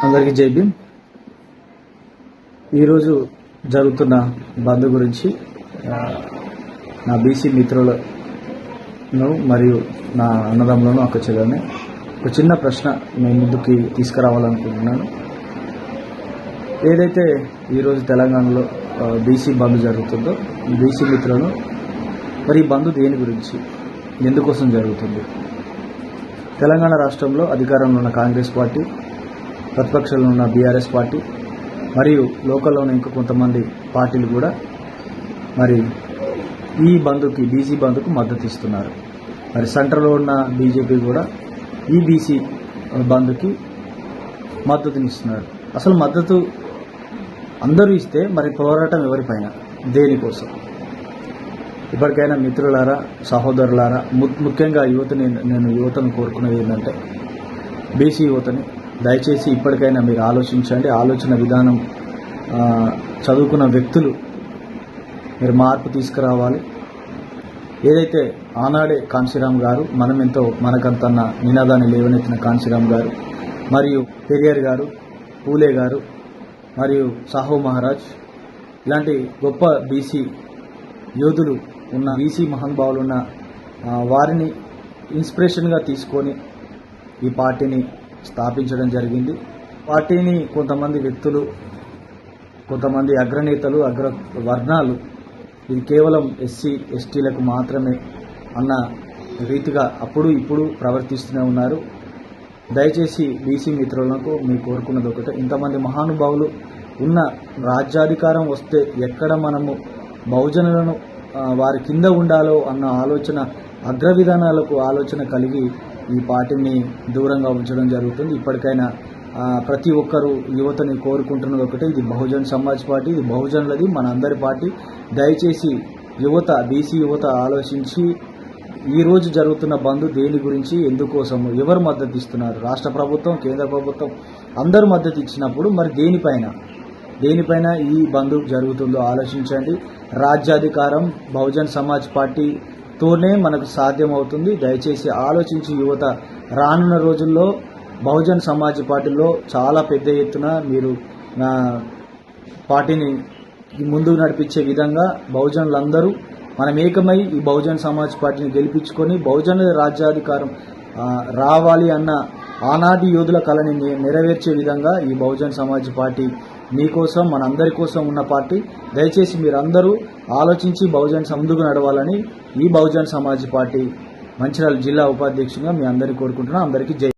అందరికీ జై భీమ్. ఈరోజు జరుగుతున్న బంద్ గురించి నా బీసీ మిత్రులను మరియు నా అన్నదమ్ములను అక్క చెల్లెల్ని ఒక చిన్న ప్రశ్న నేను ముందుకి తీసుకురావాలనుకుంటున్నాను. ఏదైతే ఈరోజు తెలంగాణలో బీసీ బంద్ జరుగుతుందో బీసీ మిత్రులను మరి ఈ బంద్ దేని గురించి, ఎందుకోసం జరుగుతుంది? తెలంగాణ రాష్ట్రంలో అధికారంలో ఉన్న కాంగ్రెస్ పార్టీ, ప్రతిపక్షంలో ఉన్న బీఆర్ఎస్ పార్టీ మరియు లోకల్లో ఉన్న ఇంకా కొంతమంది పార్టీలు కూడా మరి ఈ బంద్కి, బీసీ బంద్కు మద్దతు ఇస్తున్నారు. మరి సెంటర్లో ఉన్న బీజేపీ కూడా ఈ బీసీ బంద్కి మద్దతునిస్తున్నారు. అసలు మద్దతు అందరూ ఇస్తే మరి పోరాటం ఎవరిపైన, దేనికోసం? ఇప్పటికైనా మిత్రులారా, సహోదరులారా, ముఖ్యంగా నేను యువతను కోరుకునేది ఏంటంటే, బీసీ యువతని దయచేసి ఇప్పటికైనా మీరు ఆలోచించండి. ఆలోచన విధానం, చదువుకున్న వ్యక్తులు మీరు మార్పు తీసుకురావాలి. ఏదైతే ఆనాడే కాంశీరామ్ గారు, మనమెంతో మనకంతన్న నినాదాన్ని లేవనెత్తిన కాంశీరామ్ గారు మరియు పెరియార్ గారు, పూలే గారు మరియు సాహు మహారాజ్ ఇలాంటి గొప్ప బీసీ యోధులు ఉన్న, బీసీ మహానుభావులు ఉన్న వారిని ఇన్స్పిరేషన్గా తీసుకొని ఈ పార్టీని స్థాపించడం జరిగింది. పార్టీని కొంతమంది వ్యక్తులు, కొంతమంది అగ్రనేతలు, వర్ణాలు ఇది కేవలం ఎస్సీ ఎస్టీలకు మాత్రమే అన్న రీతిగా అప్పుడు ఇప్పుడు ప్రవర్తిస్తూనే ఉన్నారు. దయచేసి బీసీ మిత్రులకు మీ కోరుకున్నది ఒకటే, ఇంతమంది మహానుభావులు ఉన్న రాజ్యాధికారం వస్తే ఎక్కడ మనము బహుజనులను వారి కింద ఉండాలో అన్న ఆలోచన, అగ్ర విధానాలకు ఆలోచన కలిగి ఈ పార్టీని దూరంగా ఉంచడం జరుగుతుంది. ఇప్పటికైనా ప్రతి ఒక్కరూ యువతని కోరుకుంటున్నది ఒకటే, ఇది బహుజన్ సమాజ్ పార్టీ, ఇది బహుజనులది, మన అందరి పార్టీ. దయచేసి యువత, బీసీ యువత ఆలోచించి ఈరోజు జరుగుతున్న బంద్ దేని గురించి, ఎందుకోసము, ఎవరు మద్దతు ఇస్తున్నారు? రాష్ట్ర ప్రభుత్వం, కేంద్ర ప్రభుత్వం అందరూ మద్దతు ఇచ్చినప్పుడు మరి దేనిపైన ఈ బంద్ జరుగుతుందో ఆలోచించండి. రాజ్యాధికారం బహుజన్ సమాజ్ పార్టీతోనే మనకు సాధ్యమవుతుంది. దయచేసి ఆలోచించి యువత రానున్న రోజుల్లో బహుజన్ సమాజ్ పార్టీలో చాలా పెద్ద ఎత్తున మీరు పార్టీని ముందుకు నడిపించే విధంగా బహుజనులందరూ మనం ఏకమై ఈ బహుజన్ సమాజ్ పార్టీని గెలిపించుకొని బహుజనుల రాజ్యాధికారం రావాలి అన్న ఆనాటి యోధుల కళని నెరవేర్చే విధంగా ఈ బహుజన్ సమాజ్ పార్టీ మీకోసం, మనందరి కోసం ఉన్న పార్టీ. దయచేసి మీరందరూ ఆలోచించి బహుజన్ ముందుకు నడవాలని ఈ బహుజన్ సమాజ్ పార్టీ మంచిర్యాల జిల్లా ఉపాధ్యక్షునిగా మీ అందరికీ కోరుకుంటున్నాను. అందరికీ జై.